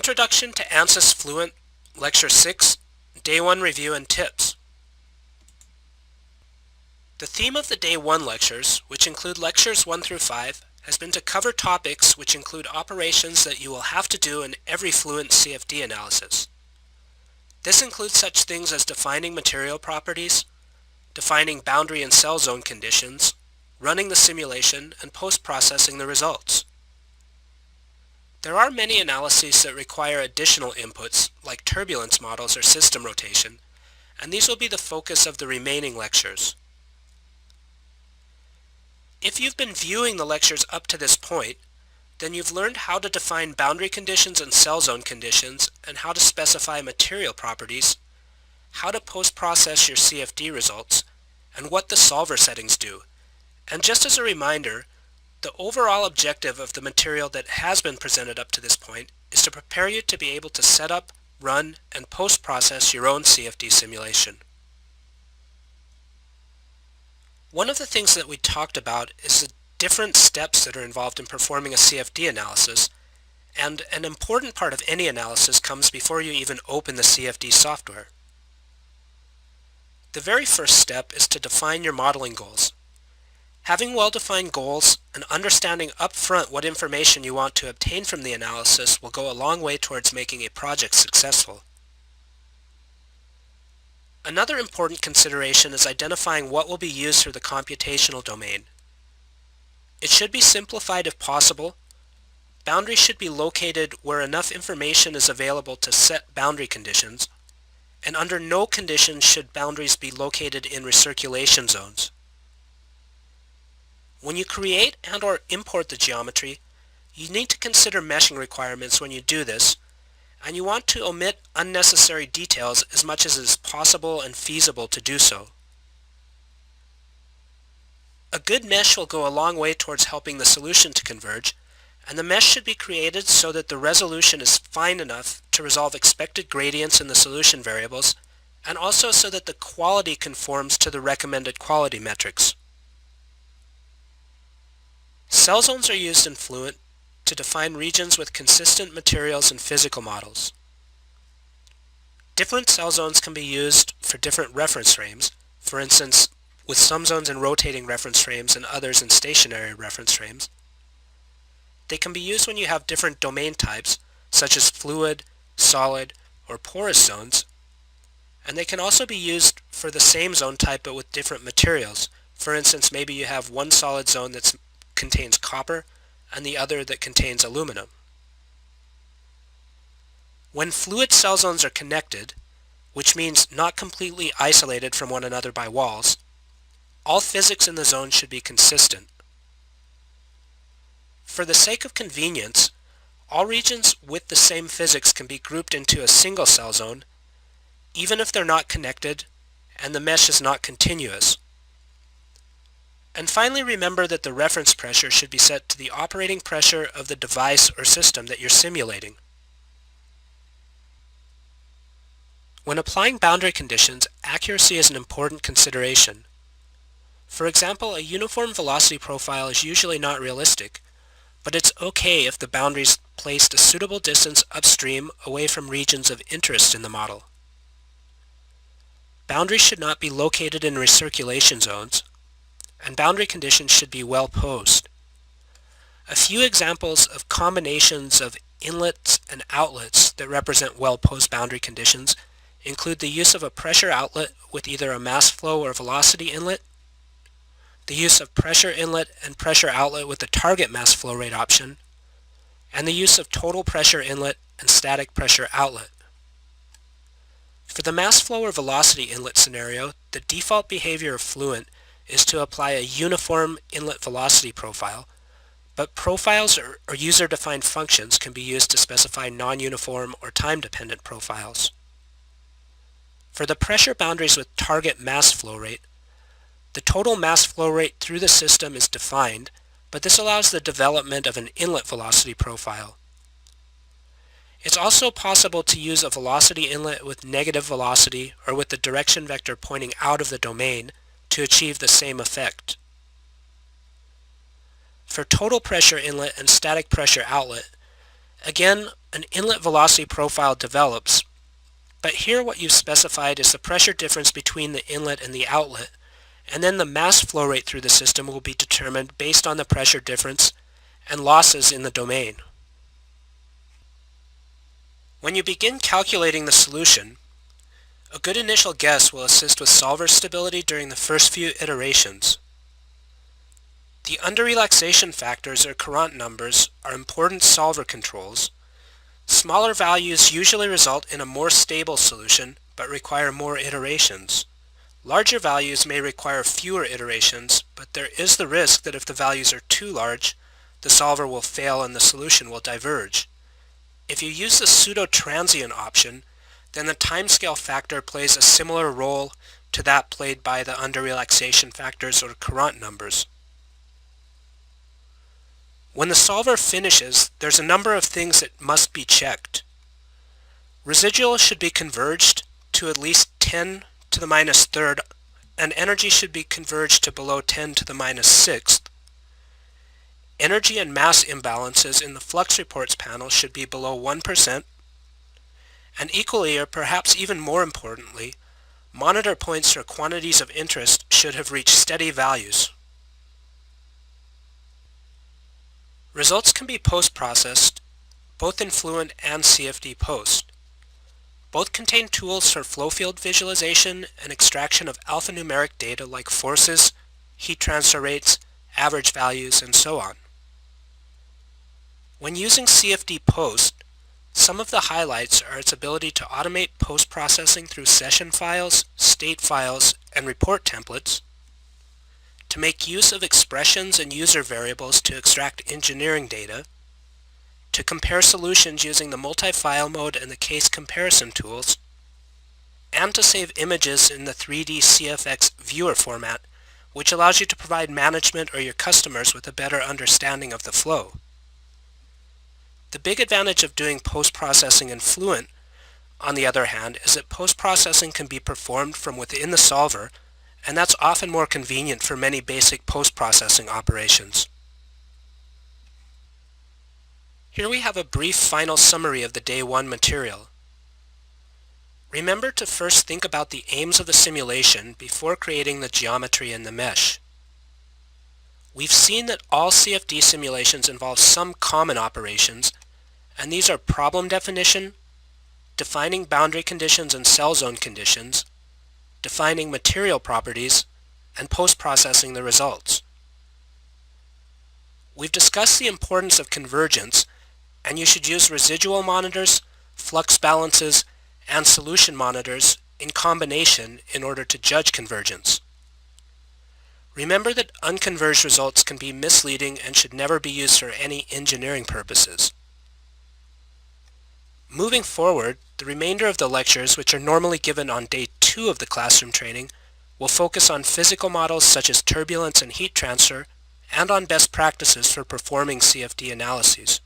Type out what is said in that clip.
Introduction to ANSYS Fluent, Lecture 6, Day 1 Review and Tips. The theme of the Day 1 lectures, which include lectures 1 through 5, has been to cover topics which include operations that you will have to do in every Fluent CFD analysis. This includes such things as defining material properties, defining boundary and cell zone conditions, running the simulation, and post-processing the results. There are many analyses that require additional inputs, like turbulence models or system rotation, and these will be the focus of the remaining lectures. If you've been viewing the lectures up to this point, then you've learned how to define boundary conditions and cell zone conditions, and how to specify material properties, how to post-process your CFD results, and what the solver settings do. And just as a reminder, the overall objective of the material that has been presented up to this point is to prepare you to be able to set up, run, and post-process your own CFD simulation. One of the things that we talked about is the different steps that are involved in performing a CFD analysis, and an important part of any analysis comes before you even open the CFD software. The very first step is to define your modeling goals. Having well-defined goals and understanding upfront what information you want to obtain from the analysis will go a long way towards making a project successful. Another important consideration is identifying what will be used for the computational domain. It should be simplified if possible. Boundaries should be located where enough information is available to set boundary conditions, and under no conditions should boundaries be located in recirculation zones. When you create and/or import the geometry, you need to consider meshing requirements when you do this, and you want to omit unnecessary details as much as it is possible and feasible to do so. A good mesh will go a long way towards helping the solution to converge, and the mesh should be created so that the resolution is fine enough to resolve expected gradients in the solution variables, and also so that the quality conforms to the recommended quality metrics. Cell zones are used in Fluent to define regions with consistent materials and physical models. Different cell zones can be used for different reference frames, for instance, with some zones in rotating reference frames and others in stationary reference frames. They can be used when you have different domain types, such as fluid, solid, or porous zones, and they can also be used for the same zone type but with different materials. For instance, maybe you have one solid zone that contains copper and the other that contains aluminum. When fluid cell zones are connected, which means not completely isolated from one another by walls, all physics in the zone should be consistent. For the sake of convenience, all regions with the same physics can be grouped into a single cell zone, even if they're not connected and the mesh is not continuous. And finally, remember that the reference pressure should be set to the operating pressure of the device or system that you're simulating. When applying boundary conditions, accuracy is an important consideration. For example, a uniform velocity profile is usually not realistic, but it's okay if the boundary is placed a suitable distance upstream away from regions of interest in the model. Boundaries should not be located in recirculation zones, and boundary conditions should be well posed. A few examples of combinations of inlets and outlets that represent well-posed boundary conditions include the use of a pressure outlet with either a mass flow or velocity inlet, the use of pressure inlet and pressure outlet with the target mass flow rate option, and the use of total pressure inlet and static pressure outlet. For the mass flow or velocity inlet scenario, the default behavior of Fluent is to apply a uniform inlet velocity profile, but profiles or user-defined functions can be used to specify non-uniform or time-dependent profiles. For the pressure boundaries with target mass flow rate, the total mass flow rate through the system is defined, but this allows the development of an inlet velocity profile. It's also possible to use a velocity inlet with negative velocity or with the direction vector pointing out of the domain to achieve the same effect. For total pressure inlet and static pressure outlet, again, an inlet velocity profile develops, but here what you've specified is the pressure difference between the inlet and the outlet, and then the mass flow rate through the system will be determined based on the pressure difference and losses in the domain. When you begin calculating the solution, a good initial guess will assist with solver stability during the first few iterations. The under-relaxation factors or Courant numbers are important solver controls. Smaller values usually result in a more stable solution but require more iterations. Larger values may require fewer iterations, but there is the risk that if the values are too large, the solver will fail and the solution will diverge. If you use the pseudo-transient option, then the timescale factor plays a similar role to that played by the under-relaxation factors or Courant numbers. When the solver finishes, there's a number of things that must be checked. Residual should be converged to at least 10 to the minus third, and energy should be converged to below 10 to the minus sixth. Energy and mass imbalances in the flux reports panel should be below 1%, and equally or perhaps even more importantly, monitor points for quantities of interest should have reached steady values. Results can be post-processed, both in Fluent and CFD Post. Both contain tools for flow field visualization and extraction of alphanumeric data like forces, heat transfer rates, average values, and so on. When using CFD Post, some of the highlights are its ability to automate post-processing through session files, state files, and report templates, to make use of expressions and user variables to extract engineering data, to compare solutions using the multi-file mode and the case comparison tools, and to save images in the 3D CFX viewer format, which allows you to provide management or your customers with a better understanding of the flow. The big advantage of doing post-processing in Fluent, on the other hand, is that post-processing can be performed from within the solver, and that's often more convenient for many basic post-processing operations. Here we have a brief final summary of the Day 1 material. Remember to first think about the aims of the simulation before creating the geometry and the mesh. We've seen that all CFD simulations involve some common operations, and these are problem definition, defining boundary conditions and cell zone conditions, defining material properties, and post-processing the results. We've discussed the importance of convergence, and you should use residual monitors, flux balances, and solution monitors in combination in order to judge convergence. Remember that unconverged results can be misleading and should never be used for any engineering purposes. Moving forward, the remainder of the lectures, which are normally given on Day 2 of the classroom training, will focus on physical models such as turbulence and heat transfer, and on best practices for performing CFD analyses.